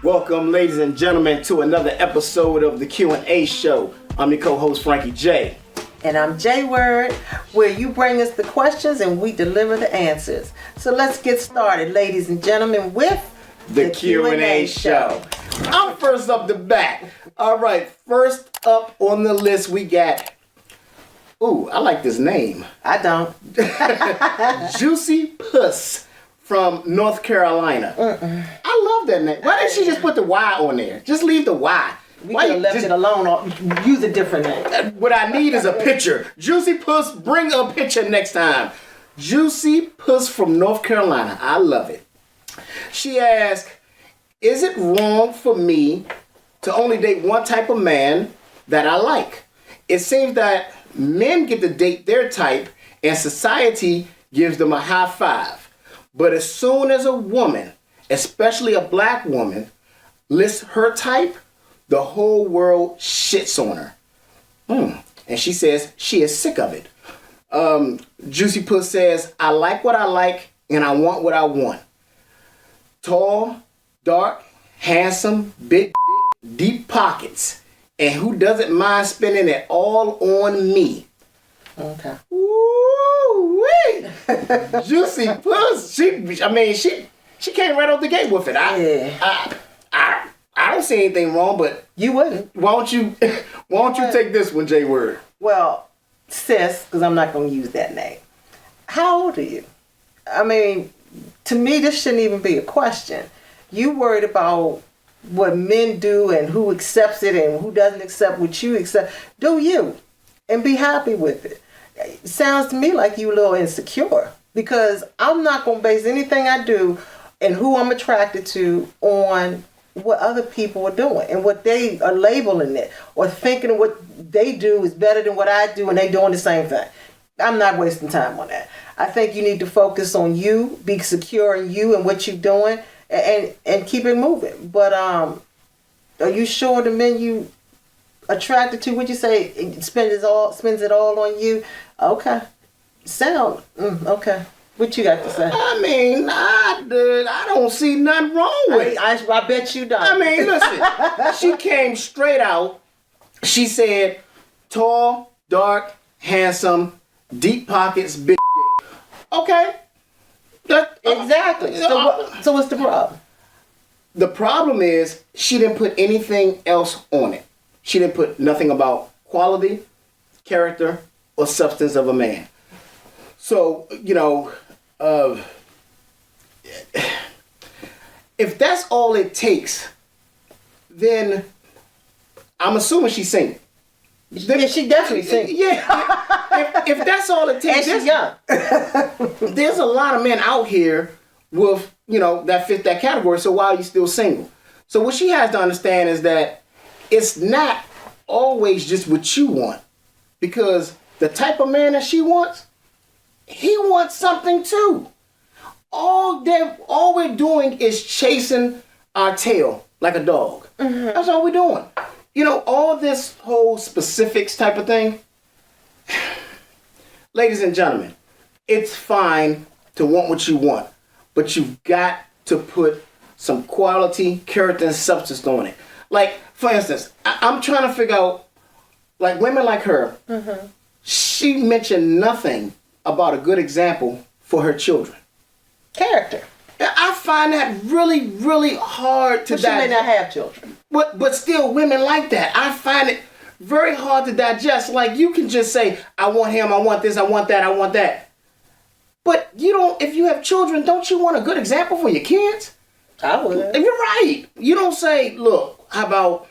Welcome, ladies and gentlemen, to another episode of the QnA Show. I'm your co-host, Frankie J. And I'm J Word, where you bring us the questions and we deliver the answers. So let's get started, ladies and gentlemen, with the QnA Show. I'm first up the bat. All right, first up on the list, we got... Ooh, I like this name. I don't. Juicy Puss from North Carolina. I love that name. Why didn't she just put the Y on there? Just leave the Y. We could have left it alone or use a different name. What I need is a picture. Juicy Puss, bring a picture next time. Juicy Puss from North Carolina. I love it. She asked, is it wrong for me to only date one type of man that I like? It seems that men get to date their type and society gives them a high five. But as soon as a woman, especially a black woman, lists her type, the whole world shits on her. And she says she is sick of it. Juicy Puss says, I like what I like and I want what I want. Tall, dark, handsome, big, deep pockets. And who doesn't mind spending it all on me? Okay. Woo-wee! Juicy Puss. She came right out the gate with it. I don't see anything wrong, but you wouldn't. Why don't you take this one, J Word? Well, sis, because I'm not going to use that name. How old are you? I mean, to me, this shouldn't even be a question. You worried about what men do and who accepts it and who doesn't accept what you accept. Do you, and be happy with it. It sounds to me like you a little insecure, because I'm not going to base anything I do and who I'm attracted to on what other people are doing and what they are labeling it or thinking what they do is better than what I do and they doing the same thing. I'm not wasting time on that. I think you need to focus on you, be secure in you and what you're doing, and keep it moving. But are you sure the men you attracted to, would you say, spends it all on you? Okay. Okay. What you got to say? I mean, I don't see nothing wrong with it. I bet you don't. I mean, listen. She came straight out. She said, tall, dark, handsome, deep pockets, big dick. Okay. Exactly. So what's the problem? The problem is she didn't put anything else on it. She didn't put nothing about quality, character, or substance of a man. So, if that's all it takes, then I'm assuming she's single. Yeah, she definitely single. Yeah. If that's all it takes, and she's young. There's a lot of men out here with, that fit that category. So why are you still single? So what she has to understand is that it's not always just what you want, because the type of man that she wants, he wants something too. All we're doing is chasing our tail like a dog. Mm-hmm. That's all we're doing. All this whole specifics type of thing. Ladies and gentlemen, it's fine to want what you want, but you've got to put some quality, character, and substance on it. Like, for instance, I'm trying to figure out, like, women like her, she mentioned nothing about a good example for her children. Character. I find that really, really hard to digest. She may not have children. But still, women like that. I find it very hard to digest. Like, you can just say, I want him, I want this, I want that, I want that. But if you have children, don't you want a good example for your kids? I would. You're right. You don't say, look, how about,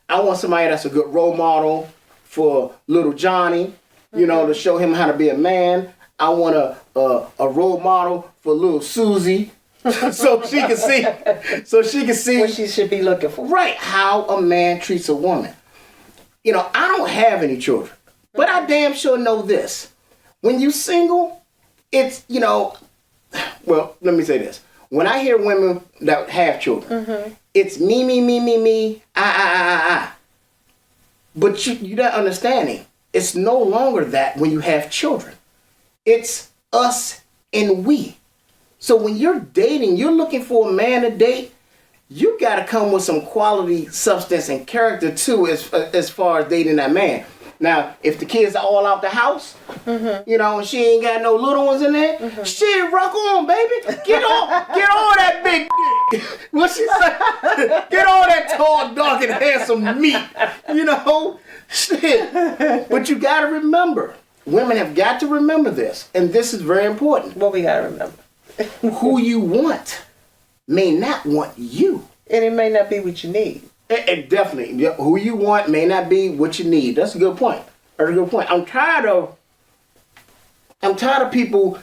I want somebody that's a good role model for little Johnny, to show him how to be a man. I want a role model for little Susie, so she can see what she should be looking for. Right, how a man treats a woman. I don't have any children, but I damn sure know this. When you single, it's, well, let me say this. When I hear women that have children, it's me, I. But you're not understanding. It's no longer that when you have children. It's us and we. So when you're dating, you're looking for a man to date, you got to come with some quality, substance, and character too, as far as dating that man. Now, if the kids are all out the house, you know, and she ain't got no little ones in there, shit, rock on, baby. Get all that big dick. What she say? Get all that tall, dark, and handsome meat. You know, shit. But you got to remember, women have got to remember this, and this is very important. What we got to remember? Who you want may not want you. And it may not be what you need. And definitely, who you want may not be what you need. That's a good point. That's a good point. I'm tired of people,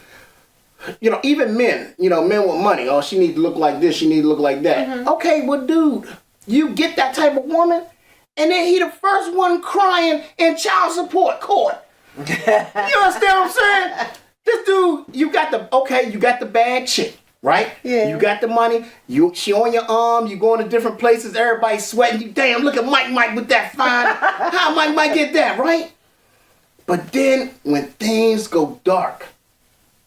you know, even men, you know, men with money. Oh, she needs to look like this, she needs to look like that. Okay, well, dude, you get that type of woman, and then he the first one crying in child support court. You understand what I'm saying? This dude, you got the bad chick. Right? Yeah. You got the money. She on your arm. You going to different places. Everybody's sweating. You damn. Look at Mike with that fine. How Mike get that? Right? But then when things go dark,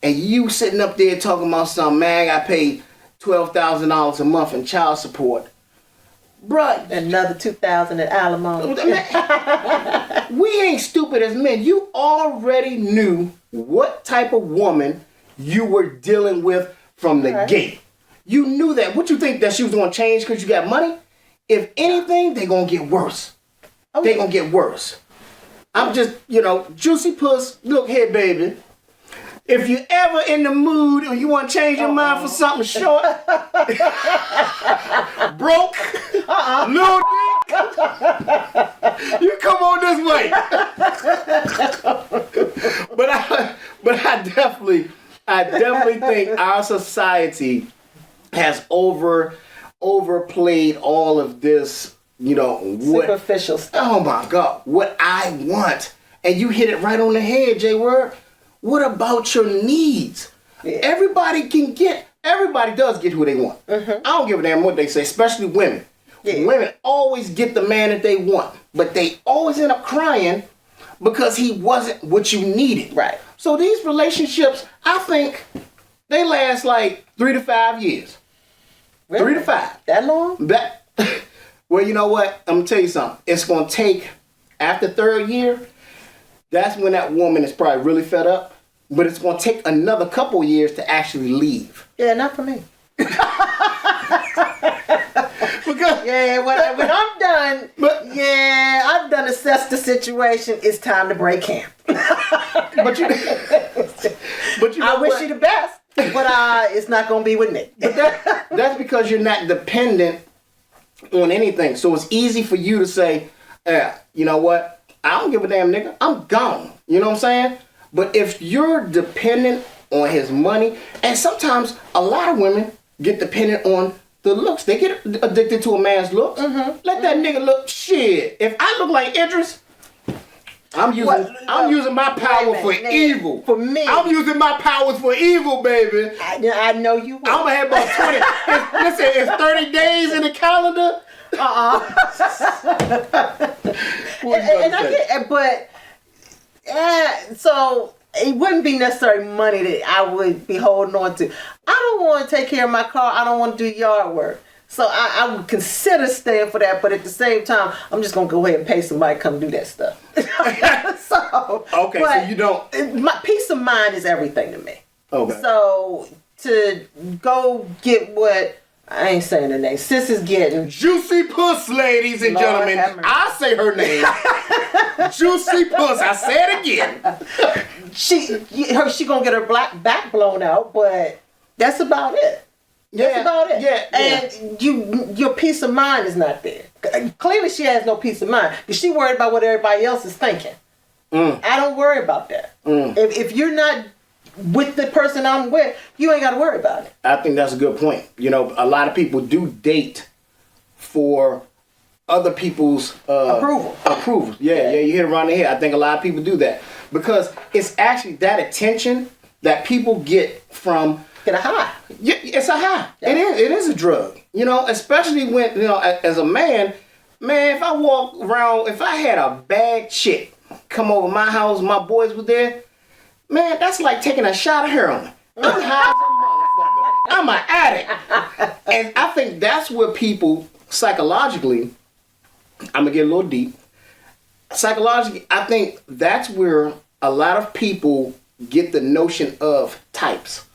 and you sitting up there talking about something, man, I paid $12,000 a month in child support, bruh. Another $2,000 in alimony. We ain't stupid as men. You already knew what type of woman you were dealing with from the gate. You knew that. What you think, that she was going to change because you got money? If anything, they going to get worse. They going to get worse. I'm just, you know, juicy puss, look here, baby. If you ever in the mood or you want to change your mind for something short, broke, little dick, you come on this way. But I definitely think our society has overplayed all of this, you know, superficial stuff. Oh my God, what I want. And you hit it right on the head, J-Word. What about your needs? Yeah. Everybody does get who they want. I don't give a damn what they say, especially women. Yeah. Women always get the man that they want, but they always end up crying because he wasn't what you needed. Right. So these relationships, I think, they last like 3 to 5 years. Really? 3 to 5. That long? Well, you know what? I'm going to tell you something. It's going to take, after third year, that's when that woman is probably really fed up. But it's going to take another couple years to actually leave. Yeah, not for me. Because, when I'm done, I've done assess the situation. It's time to break camp. but you know I wish you the best, but it's not going to be with me. But that's because you're not dependent on anything. So it's easy for you to say, you know what? I don't give a damn, nigga. I'm gone. You know what I'm saying? But if you're dependent on his money, and sometimes a lot of women get dependent on the looks. They get addicted to a man's looks. Let that nigga look. Shit. If I look like Idris, I'm using my power for evil. For me. I'm using my powers for evil, baby. I know you will. I'm going to have about 20. Listen, it's 30 days in the calendar. So it wouldn't be necessarily money that I would be holding on to. I don't want to take care of my car. I don't want to do yard work. So I would consider staying for that, but at the same time, I'm just going to go ahead and pay somebody to come do that stuff. So you don't. My peace of mind is everything to me. Okay. So to go get what, I ain't saying the name, sis is getting. Juicy Puss, ladies and gentlemen. I say her name. Juicy Puss. I say it again. She gonna get her back blown out, but that's about it. That's about it. And your peace of mind is not there. Clearly she has no peace of mind because she worried about what everybody else is thinking. I don't worry about that. If you're not with the person I'm with, you ain't got to worry about it. I think that's a good point. You know, a lot of people do date for other people's approval. Yeah, you hit it around the head. I think a lot of people do that because it's actually that attention that people get from. Get a high. Yeah, it's a high. Yeah. It is a drug. You know, especially when, you know, as a man, if I walk around, if I had a bad chick come over my house, my boys were there, man, that's like taking a shot of heroin. I'm high as a motherfucker. I'm an addict. And I think that's where people psychologically, I'm gonna get a little deep. Psychologically, I think that's where a lot of people get the notion of types.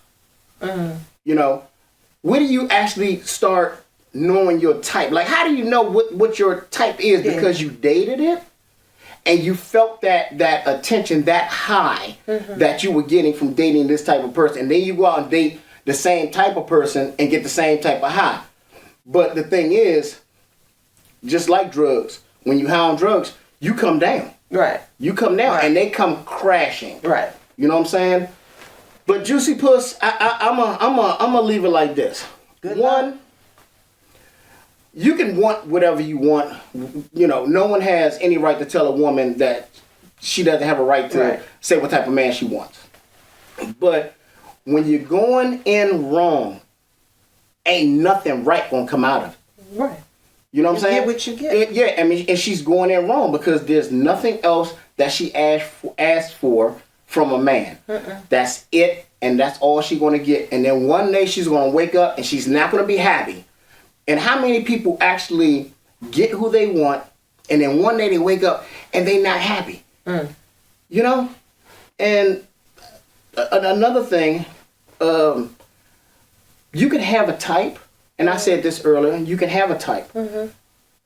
You know, where do you actually start knowing your type? Like, how do you know what your type is? Because you dated it and you felt that attention, that high that you were getting from dating this type of person. And then you go out and date the same type of person and get the same type of high. But the thing is, just like drugs, when you high on drugs, you come down. Right. You come down and they come crashing. Right. You know what I'm saying? But Juicy Puss, I'm a leave it like this. Good One, luck. you can want whatever you want. You know, no one has any right to tell a woman that she doesn't have a right to say what type of man she wants. But when you're going in wrong, ain't nothing right gonna come out of it. Right. You know what I'm saying? You get what you get. Yeah, I mean, and she's going in wrong because there's nothing else that she asked for from a man. That's it, and that's all she's going to get. And then one day she's going to wake up and she's not going to be happy. And how many people actually get who they want, and then one day they wake up and they're not happy? You know? And another thing, you can have a type, and I said this earlier, you can have a type.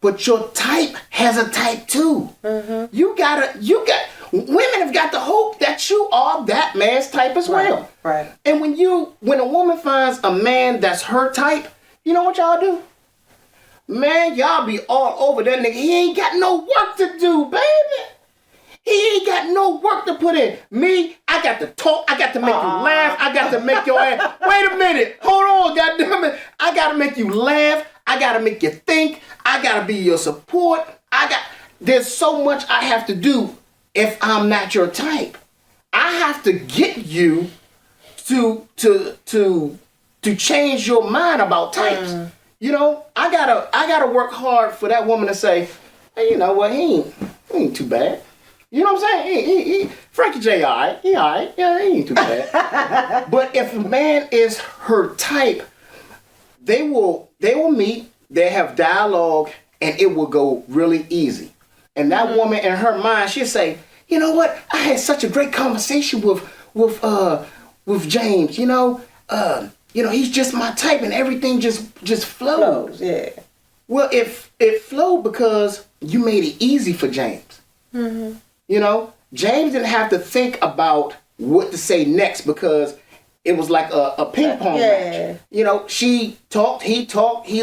But your type has a type too. Women have got to hope that you are that man's type as well. Right. And when a woman finds a man that's her type, you know what y'all do? Man, y'all be all over that nigga. He ain't got no work to do, baby. He ain't got no work to put in. Me, I got to talk. I got to make you laugh. I got to make your ass. Wait a minute. Hold on, goddammit. I got to make you laugh. I got to make you think. I got to be your support. There's so much I have to do if I'm not your type. I have to get you to change your mind about types. You know, I gotta work hard for that woman to say, hey, you know what, he ain't too bad. You know what I'm saying? He Frankie J, alright. He alright. Yeah, he ain't too bad. But if a man is her type, they will meet, they have dialogue, and it will go really easy. And that woman in her mind, she'll say, you know what? I had such a great conversation with James. You know, he's just my type, and everything just flows. Yeah. Well, if it flowed because you made it easy for James. You know, James didn't have to think about what to say next because it was like a ping pong match. You know, she talked, he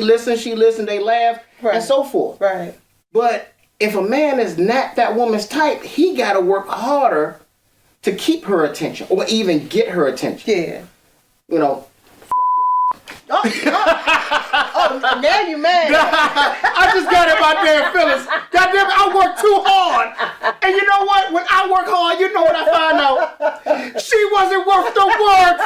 listened, she listened, they laughed, and so forth. Right. But if a man is not that woman's type, he got to work harder to keep her attention or even get her attention. Yeah. You know. Oh, now you mad. I just got in my damn feelings. God damn it, I worked too hard. And you know what? When I work hard, you know what I find out? She wasn't worth the work.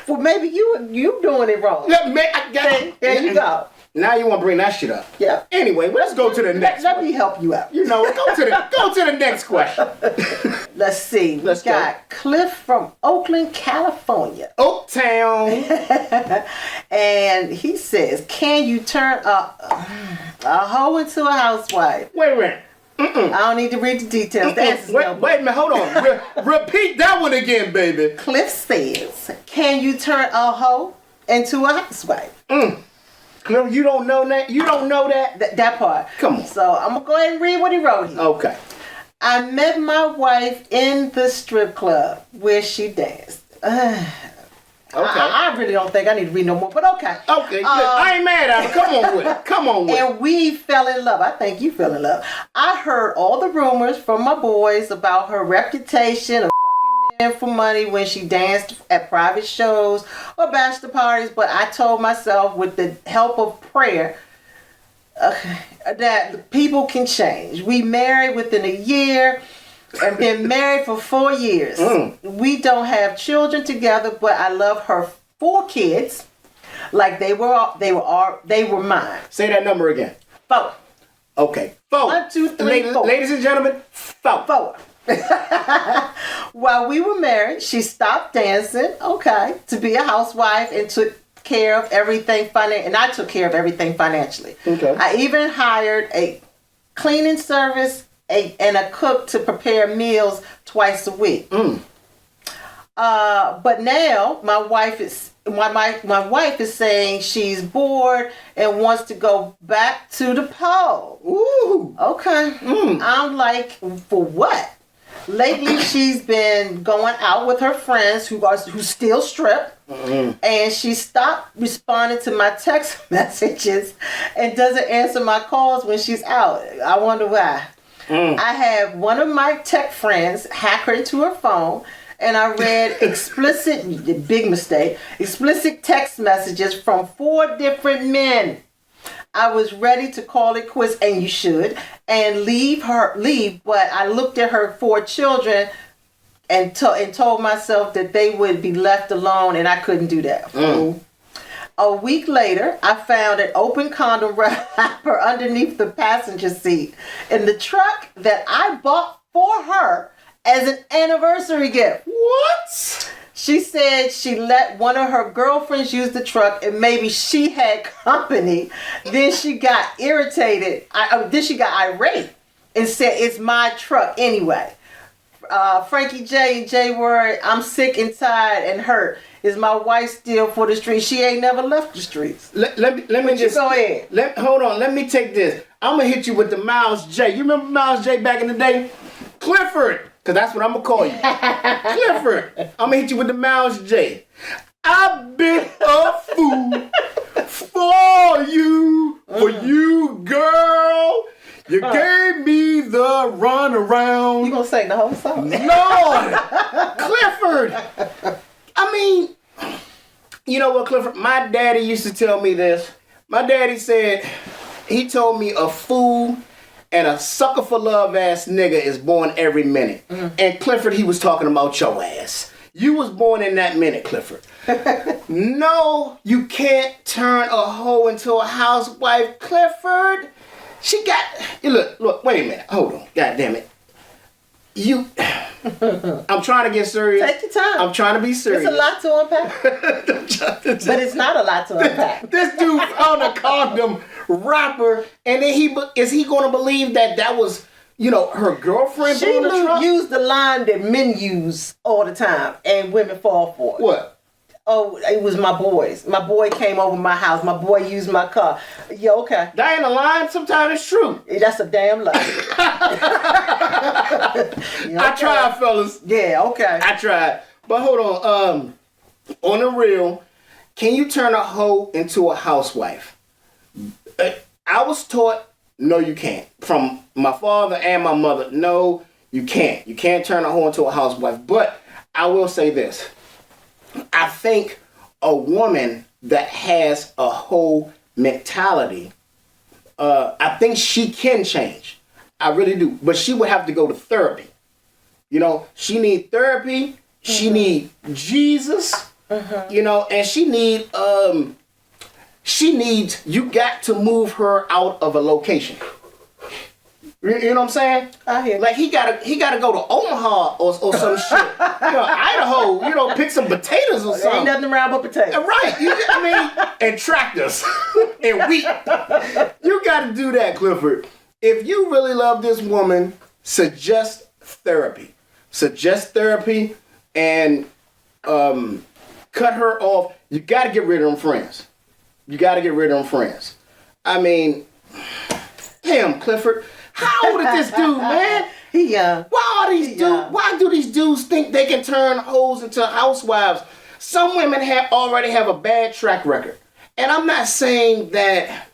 Well, maybe you doing it wrong. There you go. Now you want to bring that shit up. Yeah. Anyway, let's go to the next one. Let me help you out. You know, go to the next question. Let's see. We got Cliff from Oakland, California. Oaktown. And he says, can you turn a hoe into a housewife? Wait a minute. I don't need to read the details. Wait a minute, hold on. Repeat that one again, baby. Cliff says, can you turn a hoe into a housewife? No, you don't know that? You don't know that? That part. Come on. So I'm going to go ahead and read what he wrote here. Okay. I met my wife in the strip club where she danced. Okay. I really don't think I need to read no more, but okay. Okay, I ain't mad at her. Come on with it. Come on with it. And we fell in love. I think you fell in love. I heard all the rumors from my boys about her reputation of fucking men for money when she danced at private shows or bachelor parties, but I told myself with the help of prayer that people can change. We married within a year and been married for 4 years. We don't have children together, but I love her 4 kids like they were mine. Say that number again. 4. Okay. 4. 1, 2, 3, 4. Ladies and gentlemen, 4. 4. While we were married, she stopped dancing, to be a housewife and took care of everything and I took care of everything financially. Okay. I even hired a cleaning service and a cook to prepare meals twice a week. But now my wife is saying she's bored and wants to go back to the pole. Ooh. Okay. I'm like, for what? Lately, she's been going out with her friends who still strip, and she stopped responding to my text messages and doesn't answer my calls when she's out. I wonder why. I have one of my tech friends hack her into her phone, and I read explicit text messages from 4 different men. I was ready to call it quits, and you should, and leave, but I looked at her 4 children and told myself that they would be left alone, and I couldn't do that. A week later, I found an open condom wrapper underneath the passenger seat in the truck that I bought for her as an anniversary gift. What? She said she let one of her girlfriends use the truck and maybe she had company. Then she got irritated. Then she got irate and said, it's my truck anyway. Frankie J and J Word, I'm sick and tired and hurt. Is my wife still for the streets? She ain't never left the streets. Let me just go ahead. Hold on. Let me take this. I'm gonna hit you with the Miles J. You remember Miles J back in the day? Clifford. Because that's what I'm going to call you. Clifford. I'm going to hit you with the Miles J. I've been a fool for you, girl. You gave me the runaround. You going to sing the whole song? Lord. Clifford. I mean, you know what, Clifford? My daddy used to tell me this. My daddy said, he told me a fool and a sucker for love ass nigga is born every minute. And Clifford, he was talking about your ass. You was born in that minute, Clifford. No, you can't turn a hoe into a housewife, Clifford. She got, look, wait a minute. Hold on. God damn it. I'm trying to get serious. Take your time. I'm trying to be serious. It's a lot to unpack. But it's not a lot to unpack. This dude found a condom wrapper, and then is he going to believe that was, her girlfriend? She used the line that men use all the time, and women fall for it. What? Oh, it was my boys. My boy came over my house. My boy used my car. Yeah, okay. That ain't a line. Sometimes it's true. That's a damn lie. I tried, fellas. Yeah, okay. I tried. But hold on. On the real, can you turn a hoe into a housewife? I was taught, no, you can't. From my father and my mother, no, you can't. You can't turn a hoe into a housewife. But I will say this. I think a woman that has a hoe mentality, I think she can change. I really do. But she would have to go to therapy. She need therapy. She need Jesus. And she needs, you got to move her out of a location. You know what I'm saying? I hear. Like he gotta go to Omaha or some shit. Idaho, pick some potatoes or something. Ain't nothing wrong but potatoes. Right. And tractors and wheat. You gotta do that, Clifford. If you really love this woman, suggest therapy. And cut her off. You gotta get rid of them friends. I mean, damn, Clifford. How old is this dude, man? He young. Why do these dudes think they can turn hoes into housewives? Some women already have a bad track record. And I'm not saying that,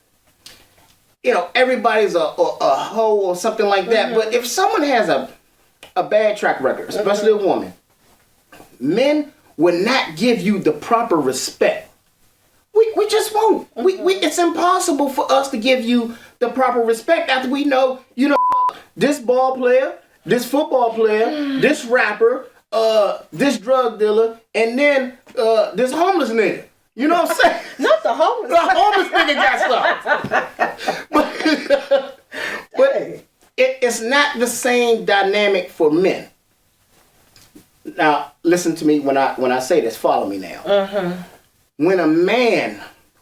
everybody's a hoe or something like that. But if someone has a bad track record, especially a woman, men will not give you the proper respect. We just won't. It's impossible for us to give you the proper respect after we know, this ball player, this football player, this rapper, this drug dealer, and then this homeless nigga. You know what I'm saying? Not the homeless. The homeless nigga got stuff. But it's not the same dynamic for men. Now, listen to me when I say this. Follow me now. When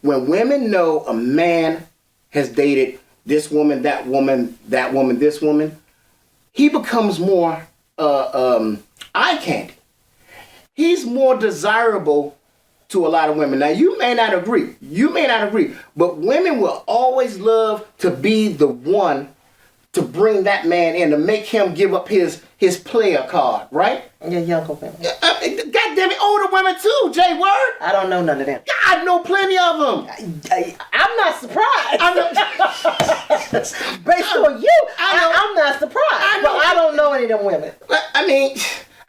women know a man has dated this woman, that woman, this woman, he becomes more eye candy. He's more desirable to a lot of women. Now, you may not agree, but women will always love to be the one to bring that man in, to make him give up his player card, right? Yeah, younger women. God damn it, older women too, Jay Word. I don't know none of them. I know plenty of them. I'm not surprised. Based on you, I'm not surprised. But I don't know any of them women. I mean,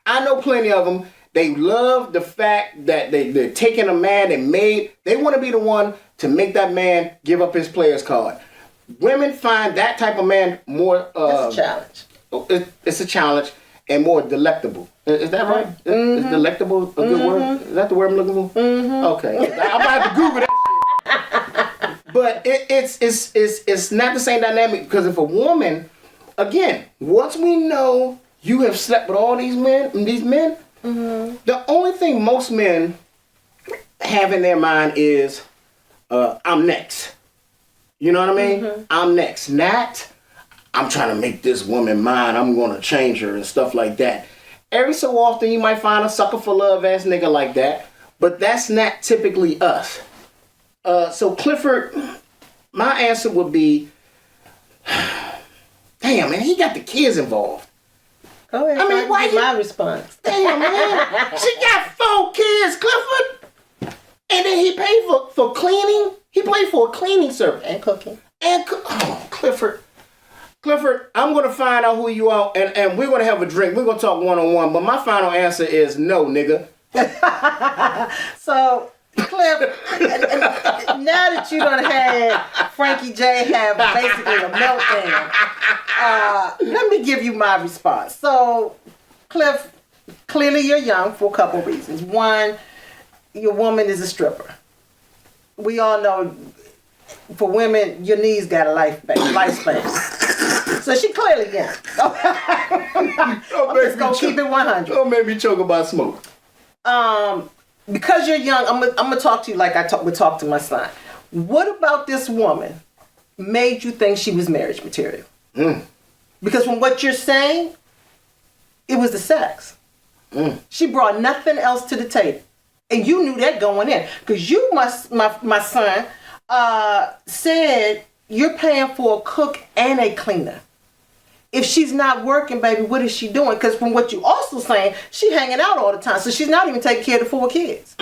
I know plenty of them. They love the fact that they're taking a man they want to be the one to make that man give up his player's card. Women find that type of man more... it's a challenge. It's a challenge and more delectable. Is that right? Is delectable a good word? Is that the word I'm looking for? Okay. I'm going to have to Google that shit. But it's not the same dynamic, because if a woman, again, once we know you have slept with all these men, the only thing most men have in their mind is, I'm next. You know what I mean? I'm next. Not, I'm trying to make this woman mine. I'm going to change her and stuff like that. Every so often you might find a sucker for love ass nigga like that. But that's not typically us. So Clifford, my answer would be, damn man, he got the kids involved. Go ahead. I mean, why my response? Damn man, she got 4 kids, Clifford. And then he paid for cleaning. He paid for a cleaning service. And cooking. Clifford, I'm going to find out who you are, and we're going to have a drink. We're going to talk one-on-one, but my final answer is no, nigga. So, Cliff, now that you done had Frankie J have basically a meltdown, let me give you my response. So, Cliff, clearly you're young for a couple reasons. One, your woman is a stripper. We all know, for women, your knees got a lifespan. So she clearly young. I'm just gonna keep it 100. Don't make me choke about smoke. Because you're young, I'm gonna talk to you like I would talk to my son. What about this woman made you think she was marriage material? Because from what you're saying, it was the sex. She brought nothing else to the table. And you knew that going in. Because you, my son, said you're paying for a cook and a cleaner. If she's not working, baby, what is she doing? Because from what you also saying, she hanging out all the time. So she's not even taking care of the 4 kids.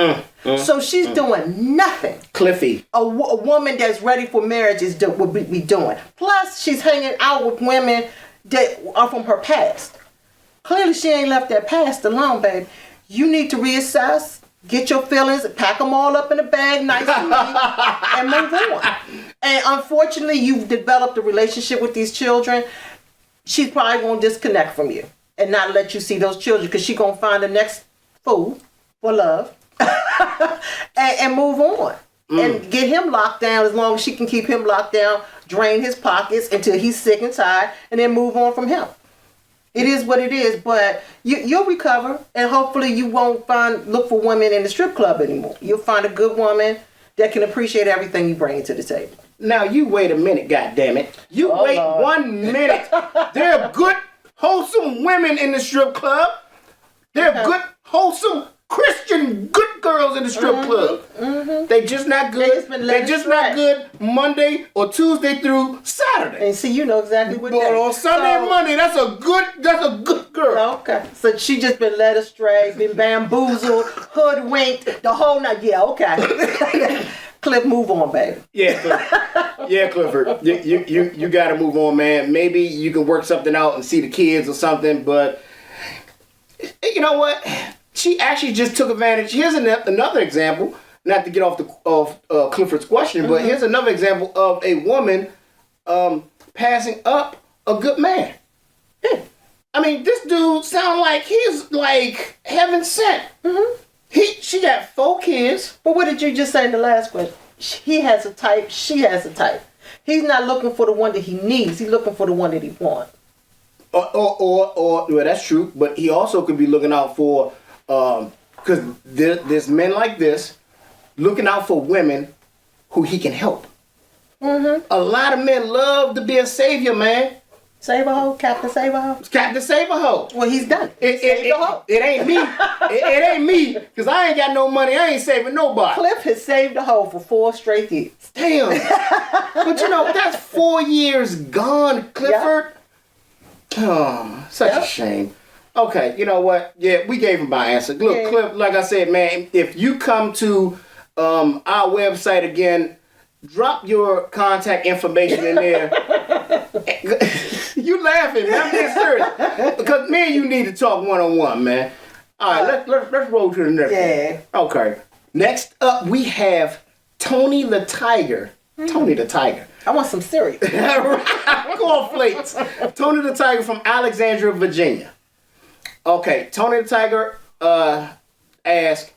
So she's doing nothing. Cliffy. A woman that's ready for marriage would be doing. Plus, she's hanging out with women that are from her past. Clearly, she ain't left that past alone, baby. You need to reassess. Get your feelings, pack them all up in a bag, nice and neat, and move on. And unfortunately, you've developed a relationship with these children. She's probably going to disconnect from you and not let you see those children, because she's going to find the next fool for love and move on. And get him locked down as long as she can keep him locked down, drain his pockets until he's sick and tired, and then move on from him. It is what it is, but you'll recover, and hopefully you won't look for women in the strip club anymore. You'll find a good woman that can appreciate everything you bring to the table. Now you wait a minute, goddammit. You wait Lord. 1 minute. There are good, wholesome women in the strip club. There are good, wholesome, Christian, good girls in the strip club. They just not good. They just not good Monday or Tuesday through Saturday. And see, you know exactly what. But on Sunday and Monday, that's a good girl. Okay, so she just been led astray, been bamboozled, hoodwinked, the whole night. Yeah, okay. Cliff, move on, baby. Yeah, Clifford. You got to move on, man. Maybe you can work something out and see the kids or something, but you know what? She actually just took advantage. Here's another example, not to get off Clifford's question, but here's another example of a woman passing up a good man. I mean, this dude sound like he's like heaven sent. She got 4 kids. But what did you just say in the last question? He has a type, she has a type. He's not looking for the one that he needs. He's looking for the one that he wants. Or well, that's true. But he also could be looking out for, because there's men like this, looking out for women who he can help. Mm-hmm. A lot of men love to be a savior, man. Save a hoe, Captain Save a hoe. Captain Save a hoe. Well, he's done it. It ain't me. it ain't me, because I ain't got no money. I ain't saving nobody. Cliff has saved a hoe for 4 straight years. Damn. But that's 4 years gone, Clifford. Yep. Oh, such a shame. Okay, you know what? Yeah, we gave him my answer. Look, Cliff, like I said, man, if you come to our website again, drop your contact information in there. You laughing, man? I'm being serious. Because me and you need to talk one-on-one, man. All right, let's roll to the next one. Okay. Next up, we have Tony the Tiger. Tony the Tiger. I want some cereal. Cornflakes. Tony the Tiger from Alexandria, Virginia. Okay, Tony the Tiger asked,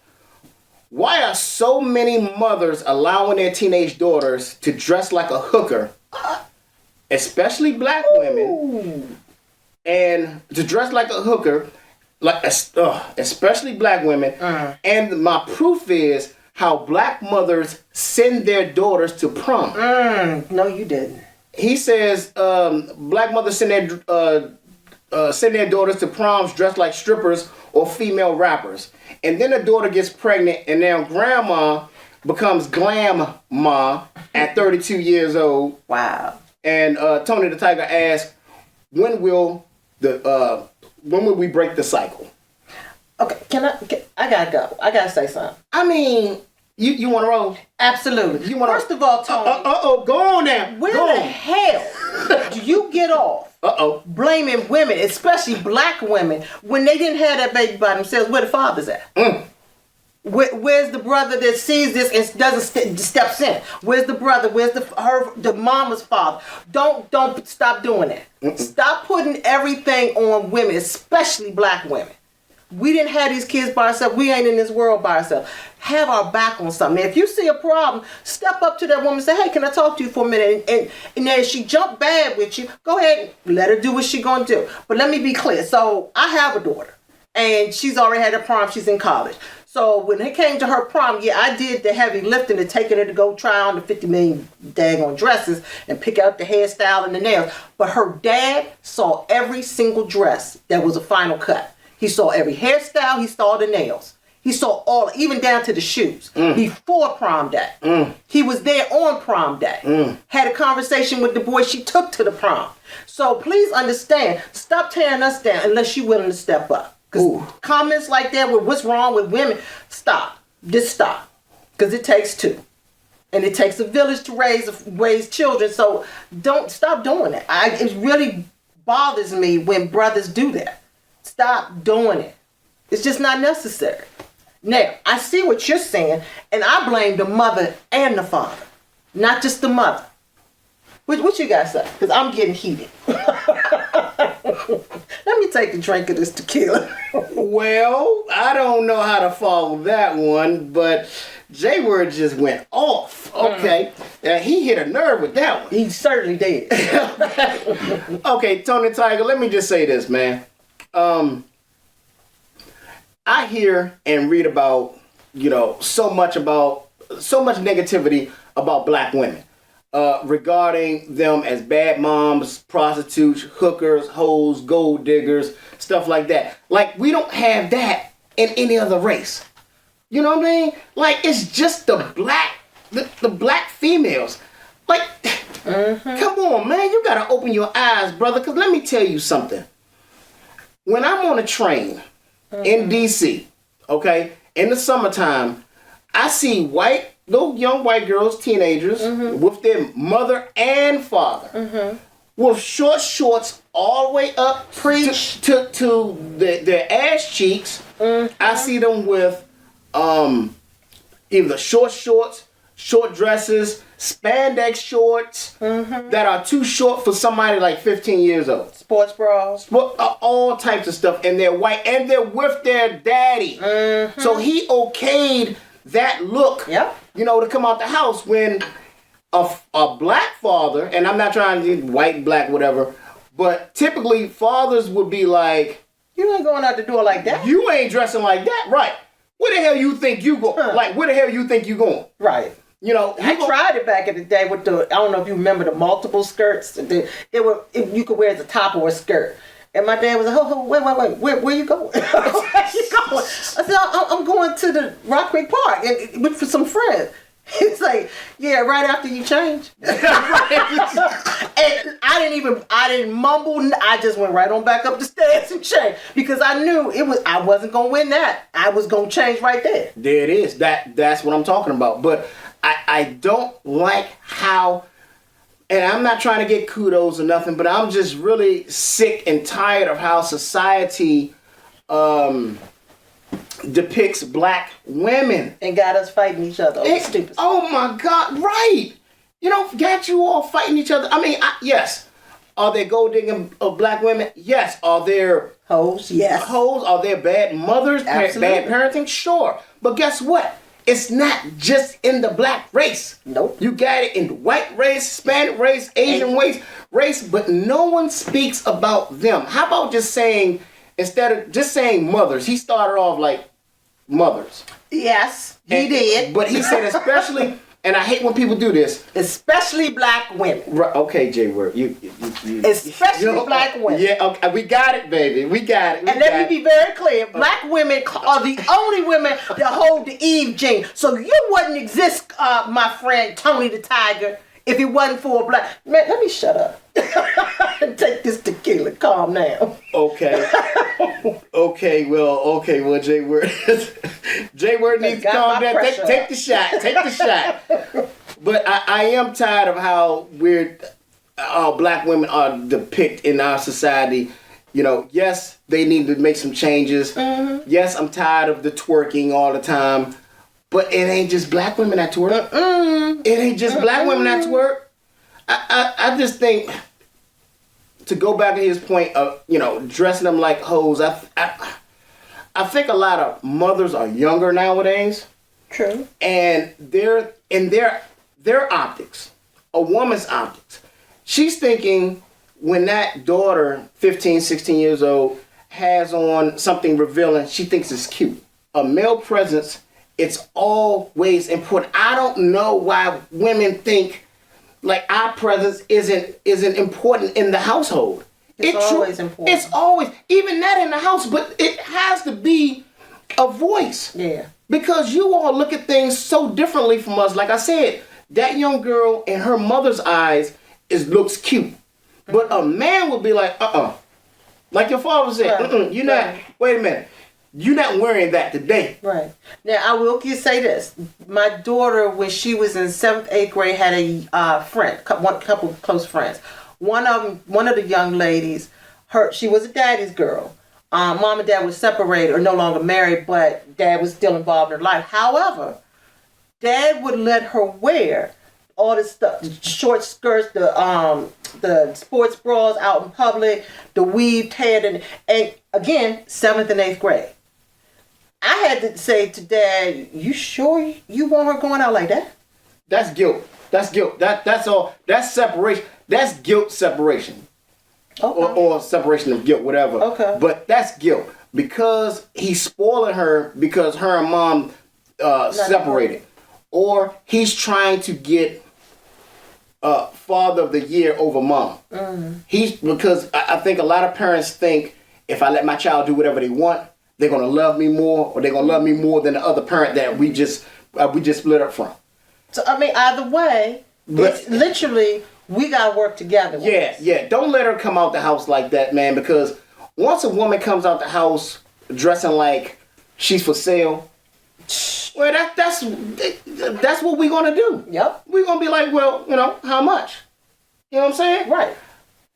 why are so many mothers allowing their teenage daughters to dress like a hooker, especially black women, and to dress like a hooker, especially black women? And my proof is how black mothers send their daughters to prom. No, you didn't. He says black mothers send their daughters to proms dressed like strippers or female rappers. And then the daughter gets pregnant, and now grandma becomes glam ma at 32 years old. Wow. And Tony the Tiger asked, when will we break the cycle? Okay, I gotta go. I gotta say something. I mean, you want to roll? Absolutely. First of all, Tony. Go on now. Where the hell do you get off blaming women, especially black women, when they didn't have that baby by themselves? Where the father's at? Where's the brother that sees this and doesn't steps in? Where's the brother? Where's the mama's father? Don't stop doing that. Stop putting everything on women, especially black women. We didn't have these kids by ourselves. We ain't in this world by ourselves. Have our back on something. If you see a problem, step up to that woman and say, hey, can I talk to you for a minute? And then if she jump bad with you, go ahead and let her do what she gonna do. But let me be clear. So I have a daughter, and she's already had her prom. She's in college. So when it came to her prom, I did the heavy lifting of taking her to go try on the 50 million daggone dresses and pick out the hairstyle and the nails. But her dad saw every single dress that was a final cut. He saw every hairstyle. He saw the nails. He saw all, even down to the shoes, before prom day. He was there on prom day. Had a conversation with the boy she took to the prom. So please understand, stop tearing us down unless you're willing to step up. Because comments like that with what's wrong with women, stop. Just stop. Because it takes two. And it takes a village to raise children. So stop doing that. It really bothers me when brothers do that. Stop doing it. It's just not necessary. Now, I see what you're saying, and I blame the mother and the father, not just the mother. What you guys say? Because I'm getting heated. Let me take a drink of this tequila. Well, I don't know how to follow that one, but J-Word just went off. Okay. He hit a nerve with that one. He certainly did. Okay, Tony Tiger, let me just say this, man. I hear and read about, so much negativity about black women, regarding them as bad moms, prostitutes, hookers, hoes, gold diggers, stuff like that. Like, we don't have that in any other race. You know what I mean? Like, it's just the black females. Like, come on, man, you gotta open your eyes, brother, because let me tell you something. When I'm on a train in D.C., okay, in the summertime, I see little young white girls, teenagers, with their mother and father, with short shorts all the way up to their ass cheeks. I see them with either short shorts, short dresses, spandex shorts that are too short for somebody like 15 years old. Sports bras. All types of stuff. And they're white. And they're with their daddy. So he okayed that look, to come out the house when a black father, and I'm not trying to be white, black, whatever, But typically, fathers would be like, you ain't going out the door like that. You ain't dressing like that, right? Where the hell you think you go? Like, where the hell you think you going? Right. You know, I tried it back in the day with the. I don't know if you remember the multiple skirts. They were you could wear as a top or a skirt. And my dad was like, "Oh, wait, where you going? Where you going?" I said, "I'm going to the Rock Creek Park and with for some friends." He's like, "Yeah, right after you change." And I didn't mumble. I just went right on back up the stairs and changed because I knew I wasn't gonna win that. I was gonna change right there. There it is. That's what I'm talking about. But I don't like how. And I'm not trying to get kudos or nothing, but I'm just really sick and tired of how society depicts black women. And got us fighting each other over stupid stuff. Oh my God, right. You know, got you all fighting each other. I mean, yes. Are there gold digging of black women? Yes. Are there hoes? Yes. Hoes? Are there bad mothers? Bad parenting? Sure. But guess what? It's not just in the black race. Nope. You got it in the white race, Hispanic race, Asian race, but no one speaks about them. How about just saying, instead of just saying mothers, he started off like mothers. Yes, he did. But he said especially, and I hate when people do this. Especially black women. Right, okay, J-Word. You Especially black women. Yeah, okay, we got it, baby. We got it. And let me be very clear. Black women are the only women that hold the Eve gene. So you wouldn't exist, my friend Tony the Tiger, if it wasn't for a black... Man, let me shut up. And take this tequila. Calm down. Okay. Well, J-Word. J-Word needs to calm down. Take the shot. Take the shot. But I am tired of how black women are depicted in our society. You know, yes, they need to make some changes. Mm-hmm. Yes, I'm tired of the twerking all the time. But it ain't just black women that twerk. Mm-mm. It ain't just black women that twerk. I just think, to go back to his point of, you know, dressing them like hoes, I think a lot of mothers are younger nowadays. True. And they're in their optics, a woman's optics. She's thinking when that daughter, 15, 16 years old, has on something revealing, she thinks it's cute. A male presence, it's always important. I don't know why women think like our presence isn't important in the household. It's always important. It's always, even that in the house, but it has to be a voice. Yeah. Because you all look at things so differently from us. Like I said, that young girl in her mother's eyes looks cute. But a man would be like, like your father said, you're not, wait a minute. You're not wearing that today. Right. Now, I will say this. My daughter, when she was in 7th, 8th grade, had a friend, one couple of close friends. One of the young ladies, she was a daddy's girl. Mom and dad were separated or no longer married, but dad was still involved in her life. However, dad would let her wear all this stuff, the short skirts, the sports bras out in public, the weaved hair, and again, 7th and 8th grade. I had to say to dad, you sure you want her going out like that? That's guilt. That's guilt. That's all. That's separation. That's guilt separation. Okay. Or separation of guilt, whatever. Okay. But that's guilt. Because he's spoiling her because her and mom separated. Or he's trying to get father of the year over mom. Mm-hmm. Because I think a lot of parents think if I let my child do whatever they want, they're gonna love me more, or they're gonna love me more than the other parent that we just split up from. So I mean, either way, it's literally we gotta work together. Yeah. Don't let her come out the house like that, man. Because once a woman comes out the house dressing like she's for sale, well, that's what we're gonna do. Yep. We're gonna be like, well, you know, how much? You know what I'm saying? Right.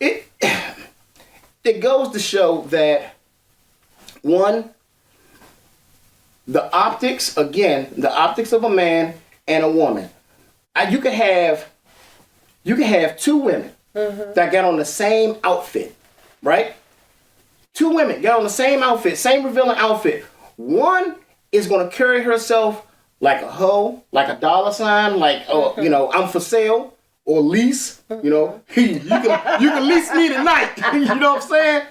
It goes to show that, one, the optics of a man and a woman. You could have two women that got on the same outfit, right? Two women got on the same outfit, same revealing outfit. One is going to carry herself like a hoe, like a dollar sign, like, you know, I'm for sale. or lease. You know, you can lease me tonight. You know what I'm saying?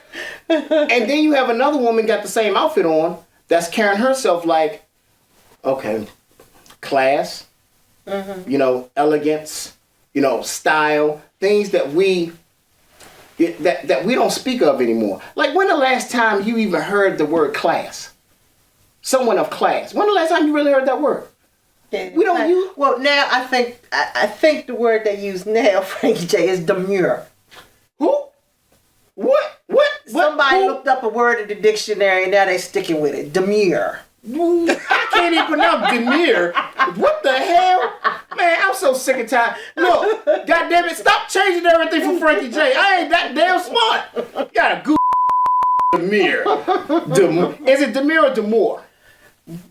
And then you have another woman got the same outfit on that's carrying herself like, okay, class, you know, elegance, you know, style, things that we don't speak of anymore. Like, when the last time you even heard the word class? Someone of class. When the last time you really heard that word? Yeah, we don't use. Well, now I think the word they use now, Frankie J, is demure. Who? What? Somebody looked up a word in the dictionary and now they sticking with it. Demure. I can't even pronounce demure. What the hell? Man, I'm so sick and tired. Look, goddamn it, stop changing everything for Frankie J. I ain't that damn smart. You gotta Google demure. Is it demure or demure?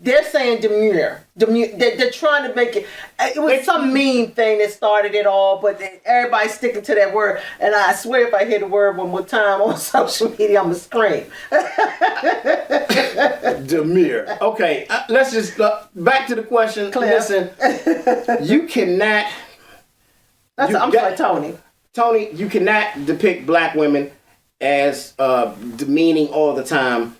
They're saying demure. They're trying to make it. It was some mean thing that started it all, but everybody's sticking to that word. And I swear, if I hear the word one more time on social media, I'm gonna scream. Demure. Okay, let's just back to the question. Cliff. Listen, you cannot. I'm sorry, Tony. Tony, you cannot depict black women as demeaning all the time.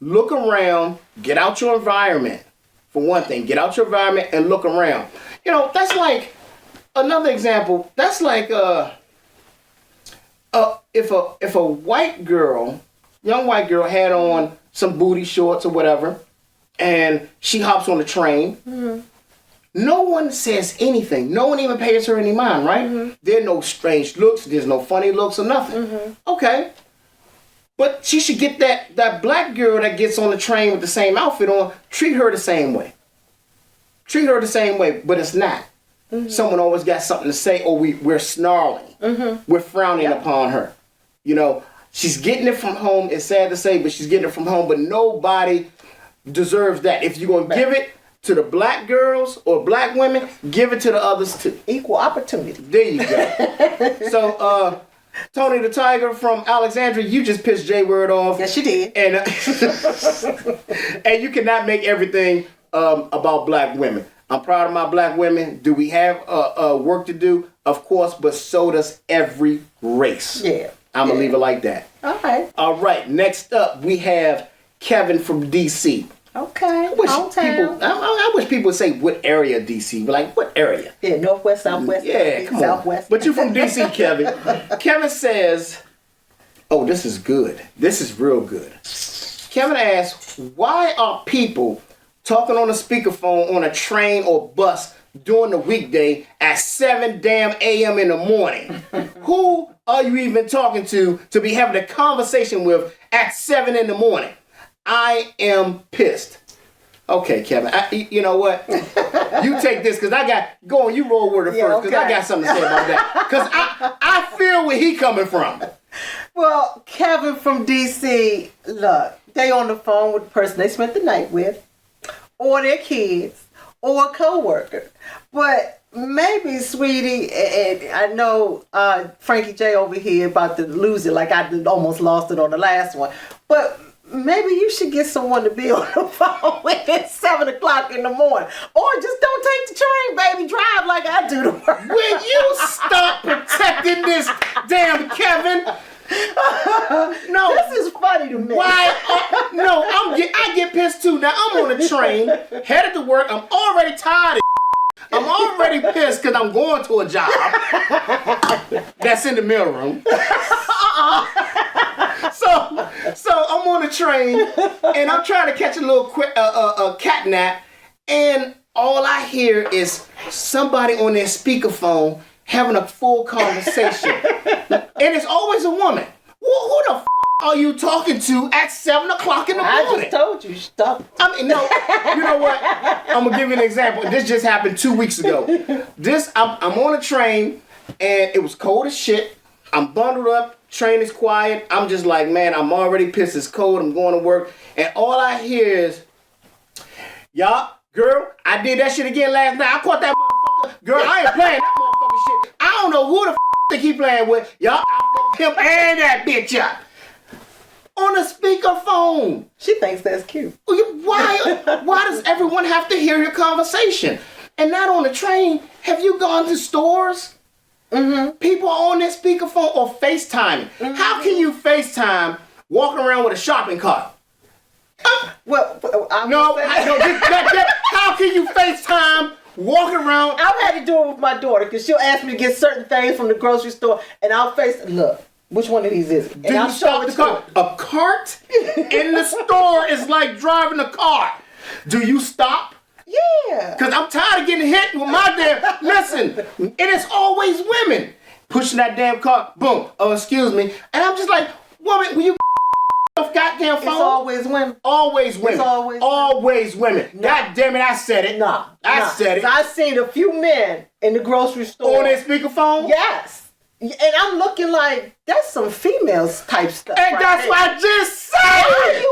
Look around, get out your environment. For one thing, get out your environment and look around. You know, that's like another example. That's like if a white girl, young white girl, had on some booty shorts or whatever, and she hops on the train. Mm-hmm. No one says anything. No one even pays her any mind, right? Mm-hmm. There are no strange looks. There's no funny looks or nothing. Mm-hmm. Okay. But she should get that black girl that gets on the train with the same outfit on, treat her the same way. Treat her the same way, but it's not. Mm-hmm. Someone always got something to say, or we're snarling. Mm-hmm. We're frowning upon her. You know, she's getting it from home. It's sad to say, but she's getting it from home. But nobody deserves that. If you're going to give it to the black girls or black women, give it to the others too. Equal opportunity. There you go. So, Tony the Tiger from Alexandria, you just pissed J Word off. Yes, you did. And and you cannot make everything about black women. I'm proud of my black women. Do we have work to do? Of course, but so does every race. Yeah. I'm going to leave it like that. All right. All right. Next up, we have Kevin from D.C. Okay. I wish people would say what area of D.C. But like, what area? Yeah, northwest, southwest. Yeah, come southwest. on. But you're from D.C., Kevin. Kevin says, oh, this is good. This is real good. Kevin asks, why are people talking on a speakerphone on a train or bus during the weekday at 7 damn a.m. in the morning? Who are you even talking to be having a conversation with at 7 in the morning? I am pissed. Okay, Kevin, you know what? You take this, because you roll with it first, because I got something to say about that. Because I feel where he coming from. Well, Kevin from D.C., look, they on the phone with the person they spent the night with, or their kids, or a co-worker. But maybe, sweetie, and I know Frankie J over here about to lose it, like I almost lost it on the last one. But maybe you should get someone to be on the phone with at 7 o'clock in the morning. Or just don't take the train, baby. Drive like I do to work. Will you stop protecting this damn Kevin? No. This is funny to me. Why? No, I get pissed too. Now, I'm on a train, headed to work. I'm already tired of I'm already pissed because I'm going to a job that's in the mailroom. So I'm on a train and I'm trying to catch a little quick cat nap, and all I hear is somebody on their speakerphone having a full conversation, and it's always a woman. Who the f*** are you talking to at 7 o'clock in the morning? I just told you, stop. I mean, no, you know what? I'm gonna give you an example. This just happened 2 weeks ago. I'm on a train and it was cold as shit. I'm bundled up. Train is quiet. I'm just like, man, I'm already pissed. It's cold. I'm going to work. And all I hear is, y'all, girl, I did that shit again last night. I caught that motherfucker. Girl, I ain't playing that motherfucking shit. I don't know who the f*** think he playing with. Y'all, I fucked him and that bitch up. On a speakerphone. She thinks that's cute. Why does everyone have to hear your conversation? And not on the train. Have you gone to stores People are on their speakerphone or FaceTiming. How can you FaceTime walking around with a shopping cart? Well, how can you FaceTime walking around? I've had to do it with my daughter because she'll ask me to get certain things from the grocery store, and I'll look, which one of these is it? And I'll show it to her. A cart in the store is like driving a car. Do you stop? Yeah. Because I'm tired of getting hit with my damn... Listen, and it's always women pushing that damn car. Boom. Oh, excuse me. And I'm just like, woman, will you off goddamn phone? It's always women. Always women. It's always women. No. God damn it, I said it. I said it. I've seen a few men in the grocery store. On their speakerphone? Yes. And I'm looking like, that's some females type stuff. And that's what I just said.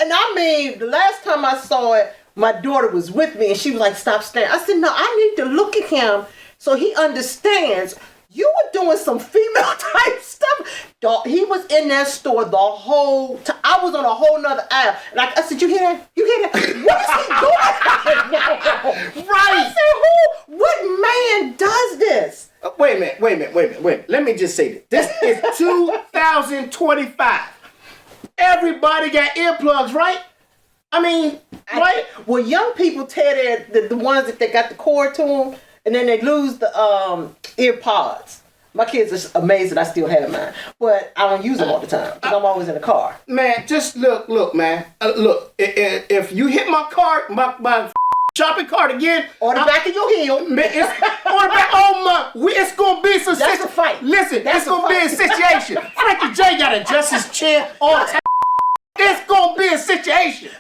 And I mean, the last time I saw it, my daughter was with me and she was like, stop staring. I said, no, I need to look at him so he understands you were doing some female type stuff. Dog, he was in that store the whole time. I was on a whole nother aisle. Like I said, you hear that? You hear that? What is he doing? Right. I said, what man does this? Wait a minute. Let me just say this. This is 2025. Everybody got earplugs, right? I mean, right? Well, young people tear the ones that they got the cord to them, and then they lose the ear pods. My kids are amazed that I still have mine, but I don't use them all the time because I'm always in the car. Man, just look, man. Look, if you hit my cart, my shopping cart again, or the back of your heel, it's gonna be some. That's a fight. Listen, it's gonna be a situation. Frankie J gotta adjust his chin all the time. It's gonna be a situation.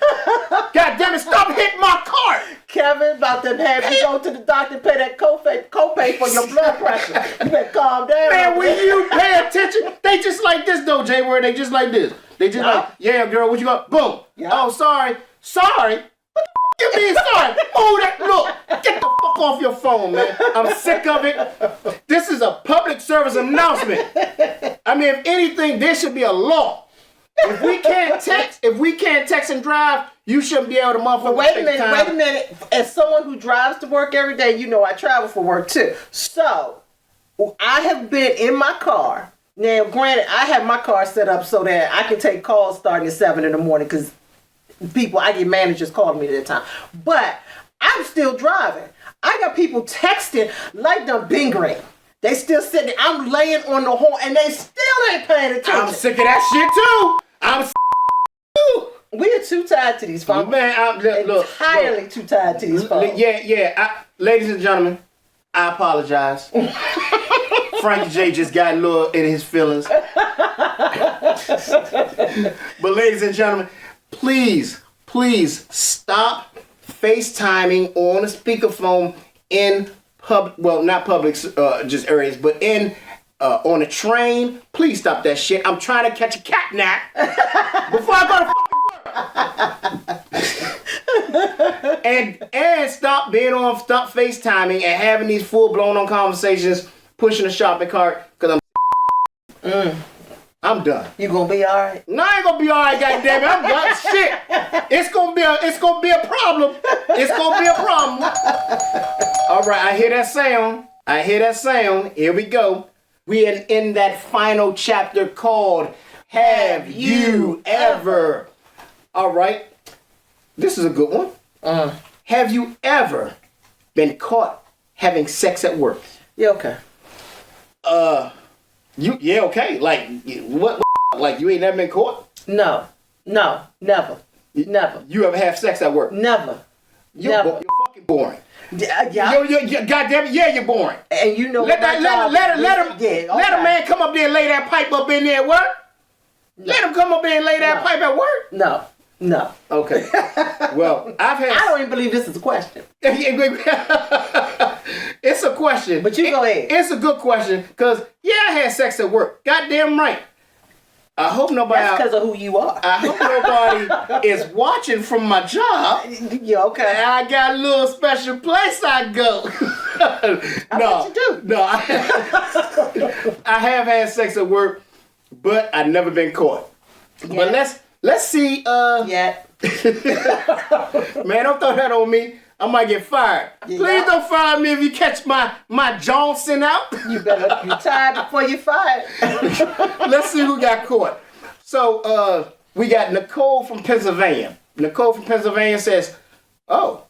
God damn it, stop hitting my cart. Kevin about to have you go to the doctor and pay that copay for your blood pressure. You better calm down. Man, when you pay attention, they just like this though, Jay, where they just like this. They just like, yeah, girl, what you got? Boom. Yeah. Oh, sorry. Sorry? What the you mean sorry? Move that. Look, get the fuck off your phone, man. I'm sick of it. This is a public service announcement. I mean, if anything, there should be a law. If we can't text and drive, you shouldn't be able to motherfucker. Wait a minute. As someone who drives to work every day, you know I travel for work too. So, I have been in my car. Now, granted, I have my car set up so that I can take calls starting at 7 in the morning because I get managers calling me at that time. But I'm still driving. I got people texting like them Bing Green. They still sitting there. I'm laying on the horn and they still ain't paying attention. I'm sick of that shit too. We are too tired to these phones. Man, entirely too tired to these phones. Yeah. Ladies and gentlemen, I apologize. Frankie J just got a little in his feelings. But ladies and gentlemen, please stop FaceTiming on a speakerphone in not public just areas, but in on a train. Please stop that shit. I'm trying to catch a cat nap before I go to fucking work. and stop FaceTiming and having these full blown on conversations, pushing a shopping cart because I'm done. You gonna be all right? No, I ain't gonna be all right. Goddamn it, I'm done. Shit, it's gonna be a problem. It's gonna be a problem. All right, I hear that sound. Here we go. We are in that final chapter called Have You Ever? All right, this is a good one. Have you ever been caught having sex at work? Yeah, okay. Okay. Like, what? Like, you ain't never been caught? No, never. You ever have sex at work? Never. You're fucking boring. Yeah. Goddamn it, yeah, you're boring. And you know let a man come up there and lay that pipe up in there at work. No. Let him come up there and lay that pipe at work. No. Okay. Well, I don't even believe this is a question. It's a question. But you go ahead. It's a good question because I had sex at work. Goddamn right. I hope nobody. That's because of who you are. I hope nobody is watching from my job. Yeah, okay. I got a little special place I go. No, you do. No, I have had sex at work, but I've never been caught. Yeah. But let's see. Yeah. Man, don't throw that on me. I might get fired. Yeah. Please don't fire me if you catch my Johnson out. You better retire before you fired. Let's see who got caught. So we got Nicole from Pennsylvania. Nicole from Pennsylvania says, oh,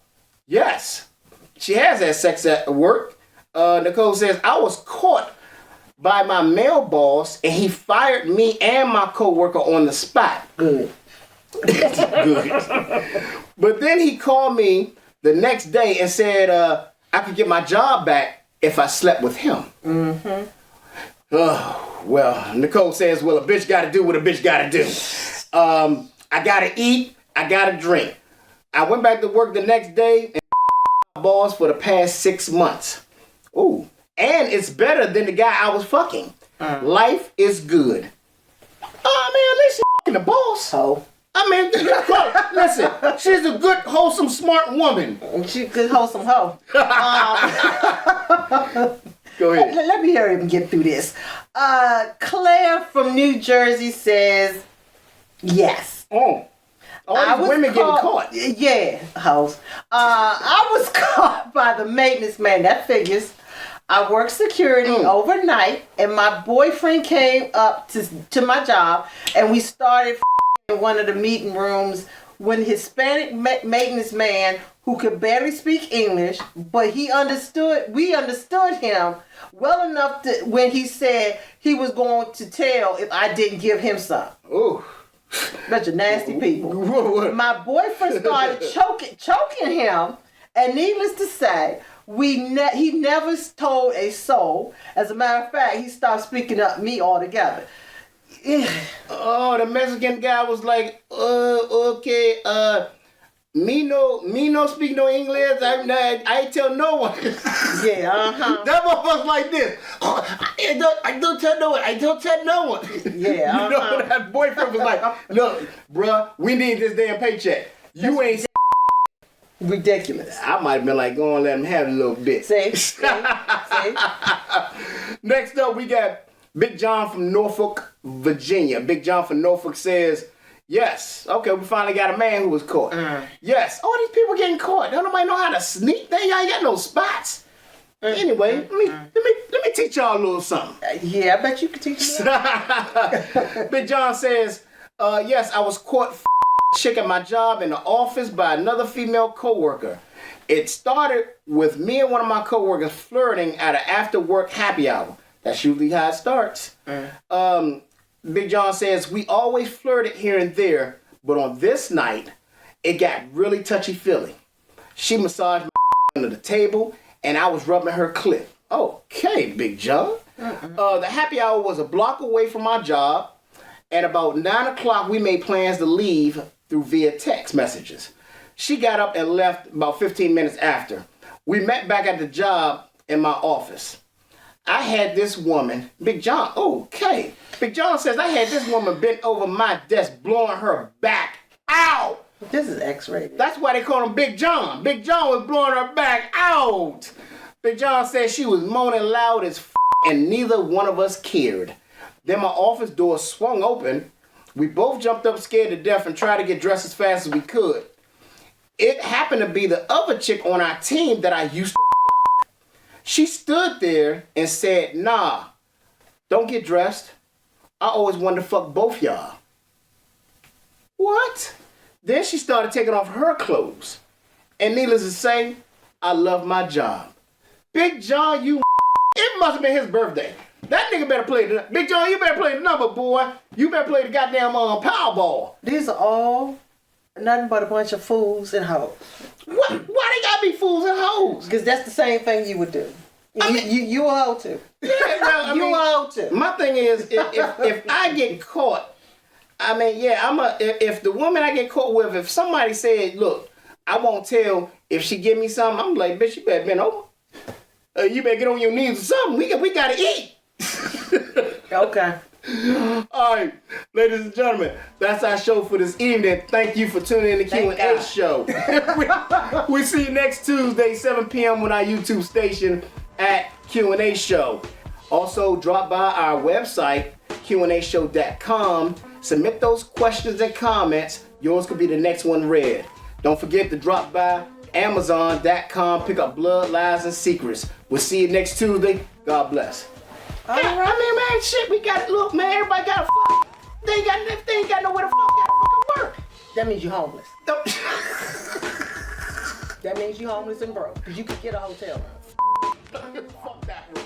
yes, she has had sex at work. Nicole says, I was caught by my male boss and he fired me and my coworker on the spot. Good. Good. But then he called me the next day and said I could get my job back if I slept with him. Mm-hmm. Well, Nicole says, well, a bitch got to do what a bitch got to do. I got to eat. I got to drink. I went back to work the next day and my boss for the past 6 months. Ooh. And it's better than the guy I was fucking. Life is good. Oh, man, at least she's fucking the boss. Oh. I mean, listen, she's a good, wholesome, smart woman. She's a good, wholesome hoe. Go ahead. Let me hurry up and get through this. Claire from New Jersey says, yes. Oh. All these women getting caught. Yeah, hoes. I was caught by the maintenance man. That figures. I worked security overnight, and my boyfriend came up to my job, and we started in one of the meeting rooms when Hispanic maintenance man who could barely speak English, but we understood him well enough to when he said he was going to tell if I didn't give him some. Ooh. Bunch of nasty people. What? My boyfriend started choking him, and needless to say, he never told a soul. As a matter of fact, he stopped speaking up me altogether. Oh, the Mexican guy was like, okay, me no speak no English. I ain't tell no one. Yeah, That motherfucker's like this. I don't tell no one. I don't tell no one. Yeah, You know, that boyfriend was like, look, bruh, we need this damn paycheck. You ain't ridiculous. I might have been like, go on, let him have a little bit. See? Next up, we got Big John from Norfolk, Virginia. Big John from Norfolk says, yes. Okay, we finally got a man who was caught. Yes. All these people getting caught. Don't nobody know how to sneak. They ain't got no spots. Anyway, let me teach y'all a little something. Yeah, I bet you could teach me. Big John says, yes, I was caught chick at my job in the office by another female coworker. It started with me and one of my coworkers flirting at an after-work happy hour. That's usually how it starts. Big John says, we always flirted here and there, but on this night, it got really touchy-feely. She massaged my under the table, and I was rubbing her clit. Okay, Big John. The happy hour was a block away from my job, and about 9 o'clock, we made plans to leave through via text messages. She got up and left about 15 minutes after. We met back at the job in my office. I had this woman, Big John, okay. Big John says, I had this woman bent over my desk, blowing her back out. This is X-rated. That's why they call him Big John. Big John was blowing her back out. Big John said she was moaning loud as and neither one of us cared. Then my office door swung open. We both jumped up scared to death and tried to get dressed as fast as we could. It happened to be the other chick on our team that I used to She stood there and said, nah, don't get dressed. I always wanted to fuck both y'all. What? Then she started taking off her clothes. And needless to say, I love my job. Big John, it must have been his birthday. That nigga better play the... Big John, you better play the number, boy. You better play the goddamn Powerball. These are all nothing but a bunch of fools and hoes. What? Why they gotta be fools and hoes? Because that's the same thing you would do. You a hoe too. Yeah, well, you a hoe too. My thing is, if I get caught, I mean, yeah, if the woman I get caught with, if somebody said, look, I won't tell if she give me something, I'm like, bitch, you better bend over. You better get on your knees or something. We gotta eat. Okay. All right, ladies and gentlemen, that's our show for this evening. Thank you for tuning in to QnA Show. we see you next Tuesday, 7 p.m. on our YouTube station at QnA Show. Also, drop by our website, QnAShow.com. Submit those questions and comments. Yours could be the next one read. Don't forget to drop by Amazon.com. Pick up Blood, Lies, and Secrets. We'll see you next Tuesday. God bless. All right. I mean, man, shit, we got it. Look, man, everybody got a fuck. They ain't got nowhere to fucking work. That means you homeless. That means you homeless and broke. Because you could get a hotel room. Fuck that room.